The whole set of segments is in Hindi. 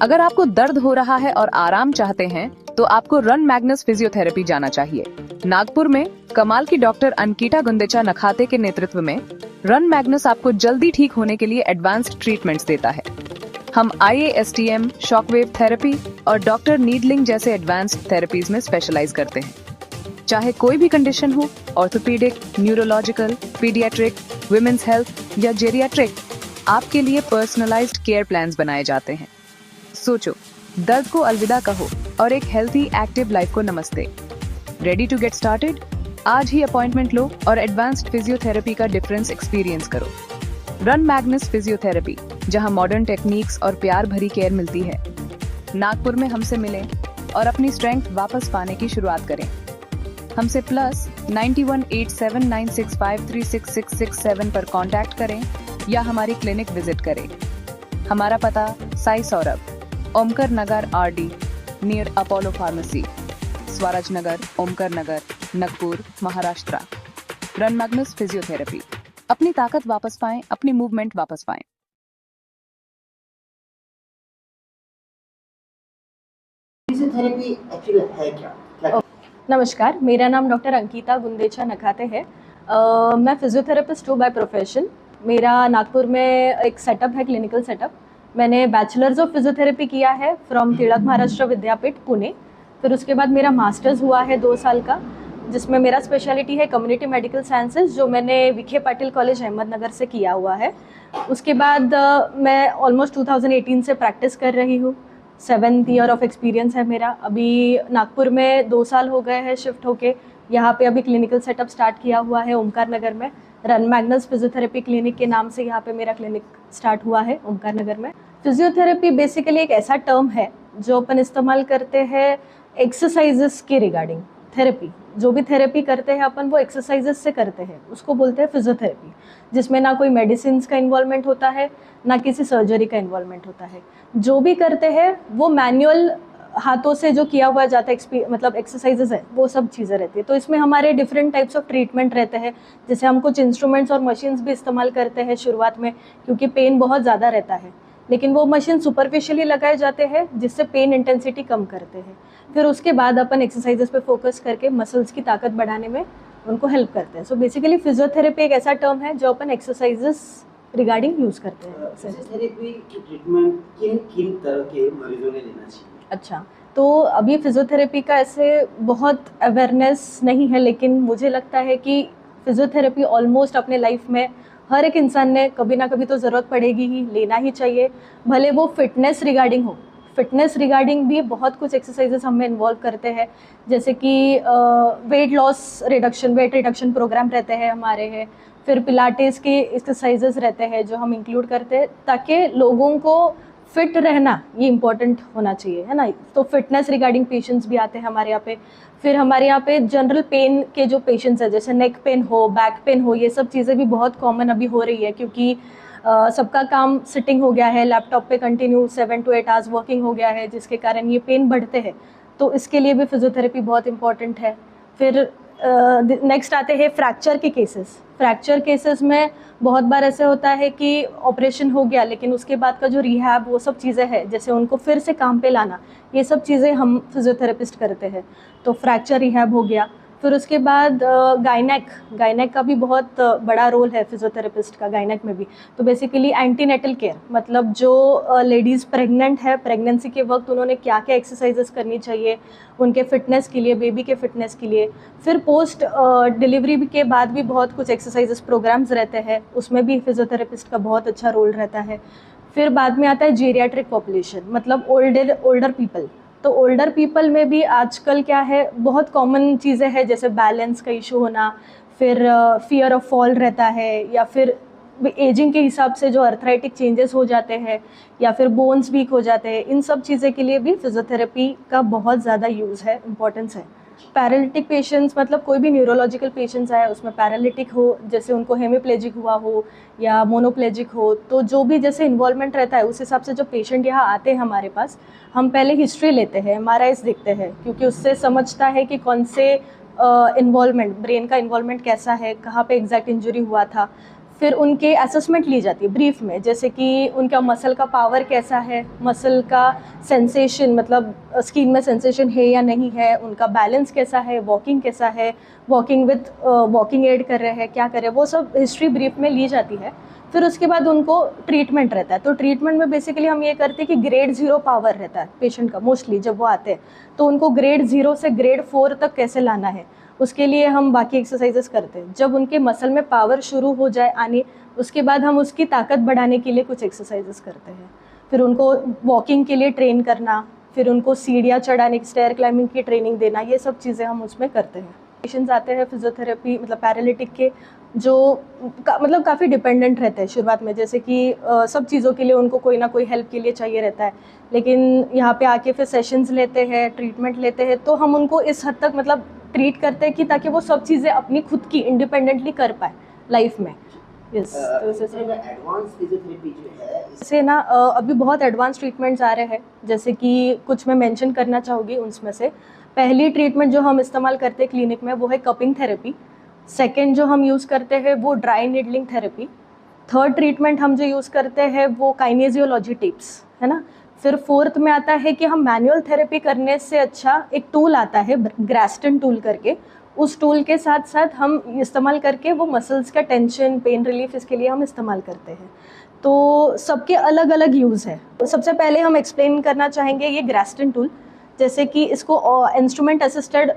अगर आपको दर्द हो रहा है और आराम चाहते हैं तो आपको रन मैग्नस फिजियोथेरेपी जाना चाहिए। नागपुर में कमाल की डॉक्टर अंकिता गुंदेचा नखाते के नेतृत्व में रन मैग्नस आपको जल्दी ठीक होने के लिए एडवांस्ड ट्रीटमेंट्स देता है। हम IASTM, शॉकवेव थेरेपी और डॉक्टर नीडलिंग जैसे एडवांस्ड थेरेपीज में स्पेशलाइज करते हैं। चाहे कोई भी कंडीशन हो, orthopaedic, neurological, paediatric, women's health या जेरियाट्रिक, आपके लिए पर्सनलाइज्ड केयर प्लान्स बनाए जाते हैं। सोचो, दर्द को अलविदा कहो और एक हेल्थी एक्टिव लाइफ को नमस्ते। Ready to get started? आज ही अपॉइंटमेंट लो और एडवांस्ड फिजियोथेरेपी का डिफरेंस एक्सपीरियंस करो। रन मैग्नस फिजियोथेरेपी, जहां मॉडर्न टेक्निक्स और प्यार भरी केयर मिलती है। नागपुर में हमसे मिलें और अपनी स्ट्रेंथ वापस पाने की शुरुआत करें। हमसे +918796536667 पर कांटेक्ट करें या हमारी क्लिनिक विजिट करें। हमारा पता Sai Saurabh, Omkar Nagar RD, near Apollo pharmacy, Swaraj Nagar, Omkar Nagar, Nagpur, Maharashtra. Run Magnus physiotherapy, अपनी ताकत वापस पाएं, अपनी मूवमेंट वापस पाएं। फिजियोथेरेपी एक्चुअली है क्या? नमस्कार, मेरा नाम डॉक्टर अंकिता गुंदेचा नखाते है। मैं फिजियोथेरेपिस्ट हूँ बाय प्रोफेशन। मेरा नागपुर में एक सेटअप है, क्लिनिकल सेटअप। मैंने बैचलर्स ऑफ फिजियोथेरेपी किया है फ्रॉम तिलक महाराष्ट्र विद्यापीठ पुणे। फिर उसके बाद मेरा मास्टर्स हुआ है 2 साल का, जिसमें मेरा स्पेशलिटी है कम्युनिटी मेडिकल साइंसेज, जो मैंने विखे पाटिल कॉलेज अहमदनगर से किया हुआ है। उसके बाद मैं ऑलमोस्ट 2018 से प्रैक्टिस कर रही हूँ। 7th ईयर ऑफ एक्सपीरियंस है मेरा। अभी नागपुर में 2 साल हो गए हैं शिफ्ट होके। यहाँ पे अभी क्लिनिकल सेटअप स्टार्ट किया हुआ है ओमकार नगर में। रन मैग्नस फिजियोथेरेपी क्लिनिक के नाम से यहाँ पे मेरा क्लिनिक स्टार्ट हुआ है ओमकार नगर में। फिजियोथेरेपी बेसिकली एक ऐसा टर्म है जो अपन इस्तेमाल करते हैं एक्सरसाइजेस के रिगार्डिंग। थेरेपी, जो भी थेरेपी करते हैं अपन, वो एक्सरसाइजेस से करते हैं, उसको बोलते हैं फिजियोथेरेपी, जिसमें ना कोई मेडिसिन का इन्वॉल्वमेंट होता है, ना किसी सर्जरी का इन्वॉल्वमेंट होता है। जो भी करते हैं वो मैनुअल हाथों से जो किया हुआ जाता है, मतलब एक्सरसाइजेस है, वो सब चीज़ें रहती है। तो इसमें हमारे डिफरेंट टाइप्स ऑफ ट्रीटमेंट रहते हैं। जैसे हम कुछ इंस्ट्रूमेंट्स और मशीन्स भी इस्तेमाल करते हैं शुरुआत में, क्योंकि पेन बहुत ज़्यादा रहता है, लेकिन वो मशीन सुपरफिशियली लगाए जाते हैं जिससे पेन इंटेंसिटी कम करते हैं। फिर उसके बाद अपन एक्सरसाइजेस पे फोकस करके मसल्स की ताकत बढ़ाने में उनको हेल्प करते हैं। सो बेसिकली फिजियोथेरेपी एक ऐसा टर्म है जो अपन एक्सरसाइजेस रिगार्डिंग यूज़ करते हैं। फिजियोथेरेपी की ट्रीटमेंट किन किन तरह के मरीजों ने लेना चाहिए? अच्छा, तो अभी फिजियोथेरेपी का ऐसे बहुत अवेयरनेस नहीं है, लेकिन मुझे लगता है कि फिजियोथेरेपी ऑलमोस्ट अपने लाइफ में हर एक इंसान ने कभी ना कभी तो ज़रूरत पड़ेगी ही, लेना ही चाहिए। भले वो फिटनेस रिगार्डिंग हो, फिटनेस रिगार्डिंग भी बहुत कुछ एक्सरसाइजेस हमें इन्वॉल्व करते हैं। जैसे कि वेट रिडक्शन प्रोग्राम रहते हैं हमारे हैं। फिर पिलाटेस के एक्सरसाइजेस रहते हैं जो हम इंक्लूड करते हैं, ताकि लोगों को फिट रहना ये इम्पोर्टेंट होना चाहिए, है ना। तो फिटनेस रिगार्डिंग पेशेंट्स भी आते हैं हमारे यहाँ पे। फिर हमारे यहाँ पे जनरल पेन के जो पेशेंट्स हैं, जैसे नेक पेन हो, बैक पेन हो, ये सब चीज़ें भी बहुत कॉमन अभी हो रही है, क्योंकि सबका काम सिटिंग हो गया है, लैपटॉप पे कंटिन्यू 7 to 8 आवर्स वर्किंग हो गया है, जिसके कारण ये पेन बढ़ते हैं। तो इसके लिए भी फिजियोथेरेपी बहुत इंपॉर्टेंट है। फिर नेक्स्ट आते हैं फ्रैक्चर के केसेस। फ्रैक्चर केसेस में बहुत बार ऐसे होता है कि ऑपरेशन हो गया, लेकिन उसके बाद का जो रिहैब, वो सब चीज़ें हैं, जैसे उनको फिर से काम पे लाना, ये सब चीज़ें हम फिजियोथेरेपिस्ट करते हैं। तो फ्रैक्चर रिहैब हो गया। फिर उसके बाद गायनेक का भी बहुत बड़ा रोल है फिजियोथेरेपिस्ट का, गायनेक में भी। तो बेसिकली एंटीनेटल केयर, मतलब जो लेडीज़ प्रेग्नेंट है, प्रेगनेंसी के वक्त उन्होंने क्या क्या एक्सरसाइजेस करनी चाहिए उनके फिटनेस के लिए, बेबी के फिटनेस के लिए। फिर पोस्ट डिलीवरी के बाद भी बहुत कुछ एक्सरसाइजेस प्रोग्राम्स रहते हैं, उसमें भी फिजियोथेरेपिस्ट का बहुत अच्छा रोल रहता है। फिर बाद में आता है जीरियाट्रिक पॉपुलेशन, मतलब ओल्डर पीपल। तो ओल्डर पीपल में भी आजकल क्या है, बहुत कॉमन चीज़ें हैं, जैसे बैलेंस का इशू होना, फिर फियर ऑफ फॉल रहता है, या फिर एजिंग के हिसाब से जो अर्थराइटिक चेंजेस हो जाते हैं, या फिर बोन्स वीक हो जाते हैं। इन सब चीज़ें के लिए भी फिजियोथेरेपी का बहुत ज़्यादा यूज़ है, इम्पोर्टेंस है। पैरालिटिक पेशेंट्स, मतलब कोई भी न्यूरोलॉजिकल पेशेंट्स आए, उसमें पैरालिटिक हो, जैसे उनको हेमीप्लेजिक हुआ हो या मोनोप्लेजिक हो, तो जो भी जैसे इन्वॉल्वमेंट रहता है, उस हिसाब से जो पेशेंट यहाँ आते हैं हमारे पास, हम पहले हिस्ट्री लेते हैं, MRIs देखते हैं, क्योंकि उससे समझता है कि कौन से इन्वॉल्वमेंट, ब्रेन का इन्वॉल्वमेंट कैसा है, कहाँ पे एग्जैक्ट इंजरी हुआ था। फिर उनके असेसमेंट ली जाती है ब्रीफ में, जैसे कि उनका मसल का पावर कैसा है, मसल का सेंसेशन मतलब स्किन में सेंसेशन है या नहीं है, उनका बैलेंस कैसा है, वॉकिंग कैसा है, वॉकिंग विथ वॉकिंग एड कर रहे हैं क्या कर रहे हैं, वो सब हिस्ट्री ब्रीफ में ली जाती है। फिर उसके बाद उनको ट्रीटमेंट रहता है। तो ट्रीटमेंट में बेसिकली हम ये करते हैं कि ग्रेड 0 पावर रहता है पेशेंट का मोस्टली जब वो आते हैं, तो उनको ग्रेड 0 से ग्रेड 4 तक कैसे लाना है उसके लिए हम बाकी एक्सरसाइजेस करते हैं। जब उनके मसल में पावर शुरू हो जाए आने, उसके बाद हम उसकी ताकत बढ़ाने के लिए कुछ एक्सरसाइजेस करते हैं। फिर उनको वॉकिंग के लिए ट्रेन करना, फिर उनको सीढ़ियाँ चढ़ाने की स्टेयर क्लाइंबिंग की ट्रेनिंग देना, ये सब चीज़ें हम उसमें करते हैं। पेशेंट्स आते हैं फिजियोथेरेपी मतलब पैरालिटिक के जो मतलब काफ़ी डिपेंडेंट रहते हैं शुरुआत में, जैसे कि सब चीज़ों के लिए उनको कोई ना कोई हेल्प के लिए चाहिए रहता है, लेकिन यहाँ पे आके फिर सेशंस लेते हैं, ट्रीटमेंट लेते हैं, तो हम उनको इस हद तक मतलब ट्रीट करते हैं कि ताकि वो सब चीज़ें अपनी खुद की इंडिपेंडेंटली कर पाए लाइफ में। यस, तो एडवांस फिजियोथेरेपी जो है इससे ना अभी बहुत एडवांस ट्रीटमेंट्स आ रहे हैं, जैसे कि कुछ मैं मेंशन करना चाहूँगी उनमें से। पहली ट्रीटमेंट जो हम इस्तेमाल करते हैं क्लिनिक में वो है कपिंग थेरेपी। सेकेंड जो हम यूज़ करते हैं वो dry needling therapy. Third treatment हम जो यूज़ करते हैं वो काइनेजियोलॉजी टिप्स है ना। फिर फोर्थ में आता है कि हम मैनुअल थेरेपी करने से अच्छा एक टूल आता है ग्रास्टन टूल करके, उस टूल के साथ साथ हम इस्तेमाल करके वो मसल्स का टेंशन पेन रिलीफ इसके लिए हम इस्तेमाल करते हैं। तो सबके अलग अलग यूज़ है। तो सबसे पहले हम एक्सप्लेन करना चाहेंगे ये ग्रास्टन टूल, जैसे कि इसको इंस्ट्रूमेंट असिस्टेड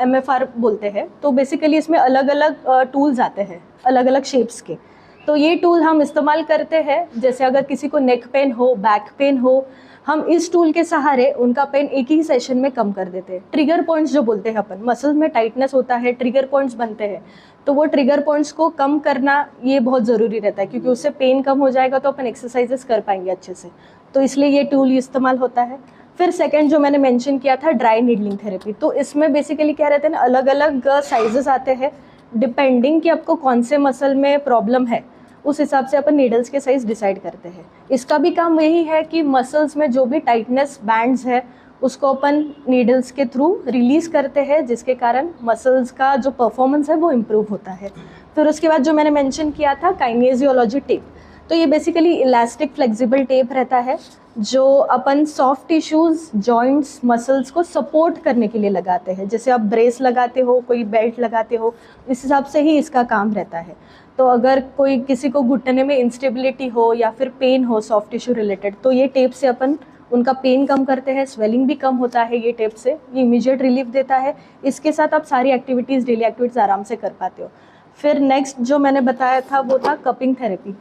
MFR बोलते हैं। तो बेसिकली इसमें अलग अलग टूल्स आते हैं अलग अलग शेप्स के। तो ये टूल हम इस्तेमाल करते हैं, जैसे अगर किसी को नेक पेन हो, बैक पेन हो, हम इस टूल के सहारे उनका पेन एक ही सेशन में कम कर देते हैं। ट्रिगर पॉइंट्स जो बोलते हैं अपन, मसल्स में टाइटनेस होता है, ट्रिगर पॉइंट्स बनते हैं, तो वो ट्रिगर पॉइंट्स को कम करना ये बहुत ज़रूरी रहता है, क्योंकि उससे पेन कम हो जाएगा तो अपन एक्सरसाइजेस कर पाएंगे अच्छे से। तो इसलिए ये टूल इस्तेमाल होता है। फिर सेकंड जो मैंने मेंशन किया था ड्राई नीडलिंग थेरेपी, तो इसमें बेसिकली क्या रहते हैं ना, अलग अलग साइजेस आते हैं डिपेंडिंग कि आपको कौन से मसल में प्रॉब्लम है, उस हिसाब से अपन नीडल्स के साइज डिसाइड करते हैं। इसका भी काम यही है कि मसल्स में जो भी टाइटनेस बैंड्स है उसको अपन नीडल्स के थ्रू रिलीज़ करते हैं, जिसके कारण मसल्स का जो परफॉर्मेंस है वो इम्प्रूव होता है। फिर उसके बाद जो मैंने मेंशन किया था काइनेजियोलॉजी टेप, तो ये बेसिकली इलास्टिक फ्लेक्सिबल टेप रहता है जो अपन सॉफ्ट टिश्यूज़, जॉइंट्स, मसल्स को सपोर्ट करने के लिए लगाते हैं। जैसे आप ब्रेस लगाते हो, कोई बेल्ट लगाते हो, इस हिसाब से ही इसका काम रहता है। तो अगर कोई किसी को घुटने में इंस्टेबिलिटी हो या फिर पेन हो सॉफ्ट टिश्यू रिलेटेड, तो ये टेप से अपन उनका पेन कम करते हैं, स्वेलिंग भी कम होता है ये टेप से, ये इमीडिएट रिलीफ देता है। इसके साथ आप सारी एक्टिविटीज़, डेली एक्टिविटीज़ आराम से कर पाते हो। फिर नेक्स्ट जो मैंने बताया था वो था कपिंग थेरेपी।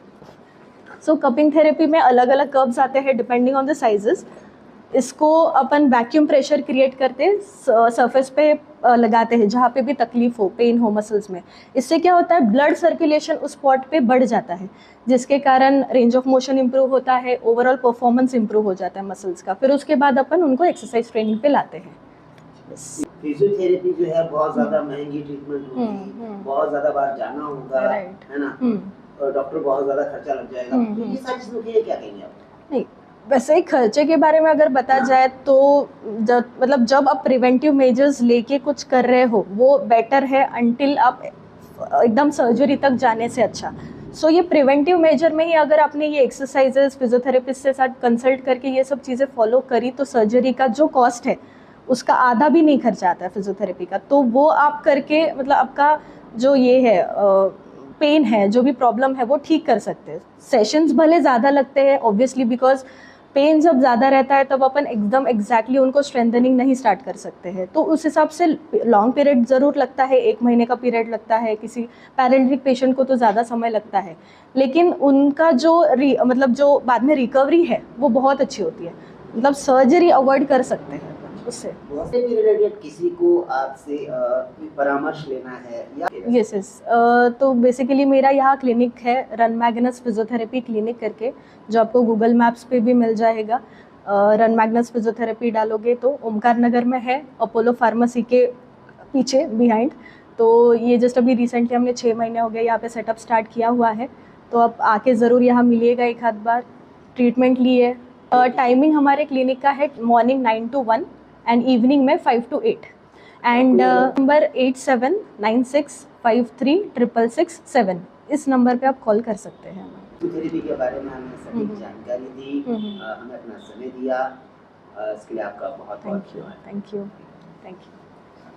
सो कपिंग थेरेपी में अलग अलग कर्व्स आते हैं डिपेंडिंग ऑन द साइजेस। इसको अपन वैक्यूम प्रेशर क्रिएट करते सरफेस पे लगाते हैं जहाँ पे भी तकलीफ हो, पेन हो मसल्स में। इससे क्या होता है, ब्लड सर्कुलेशन उस स्पॉट पे बढ़ जाता है, जिसके कारण रेंज ऑफ मोशन इंप्रूव होता है, ओवरऑल परफॉर्मेंस इंप्रूव हो जाता है मसल्स का। फिर उसके बाद अपन उनको एक्सरसाइज ट्रेनिंग पे लाते हैं। फिजियोथेरेपी जो है बहुत ज़्यादा महंगी ट्रीटमेंट होती है, बहुत ज़्यादा बार जाना होगा, है ना, और डॉक्टर बहुत ज़्यादा खर्चा लग जाएगा। तो ये सारी चीज़ों के लिए क्या कहेंगे आप? नहीं, वैसे ही खर्चे के बारे में अगर बता जाए तो जब आप प्रिवेंटिव मेजर्स लेके कुछ कर रहे हो वो बेटर है अंटिल आप एकदम सर्जरी तक जाने से अच्छा। सो ये प्रिवेंटिव मेजर में ही अगर आपने ये एक्सरसाइजेस फिजियोथेरेपिस्ट के साथ कंसल्ट करके ये सब चीज़ें फॉलो करी तो सर्जरी का जो कॉस्ट है उसका आधा भी नहीं खर्चा आता है फिजियोथेरेपी का। तो वो आप करके मतलब आपका जो ये है पेन है, जो भी प्रॉब्लम है वो ठीक कर सकते हैं। सेशंस भले ज़्यादा लगते हैं ऑब्वियसली, बिकॉज पेन जब ज़्यादा रहता है तब अपन एकदम एग्जैक्टली उनको स्ट्रेंथनिंग नहीं स्टार्ट कर सकते हैं, तो उस हिसाब से लॉन्ग पीरियड ज़रूर लगता है, 1 महीने का पीरियड लगता है, किसी पैरालिटिक पेशेंट को तो ज़्यादा समय लगता है, लेकिन उनका जो जो बाद में रिकवरी है वो बहुत अच्छी होती है। मतलब सर्जरी अवॉइड कर सकते हैं उससे। रिलेटेड किसी को आपसे परामर्श लेना है या यस, तो बेसिकली मेरा यहाँ क्लिनिक है रन मैग्नस फिजियोथेरेपी क्लिनिक करके, जो आपको गूगल मैप्स पे भी मिल जाएगा। रन मैग्नस फिजियोथेरेपी डालोगे तो ओमकार नगर में है, अपोलो फार्मेसी के पीछे बिहाइंड। तो ये जस्ट अभी रिसेंटली हमने 6 महीने हो गए यहाँ पे सेटअप स्टार्ट किया हुआ है, तो आप आके ज़रूर यहाँ मिलिएगा एक आध बार, ट्रीटमेंट लिए। टाइमिंग हमारे क्लिनिक का है मॉर्निंग 9 to 1 एंड इवनिंग में 5 to 8 एंड नंबर 8796536667। इस नंबर पे आप कॉल कर सकते हैं। फिजियोथेरेपी के बारे में हमें सटीक जानकारी दी, हमें अपना समय दिया, इसके लिए आपका बहुत बहुत धन्यवाद। Thank you.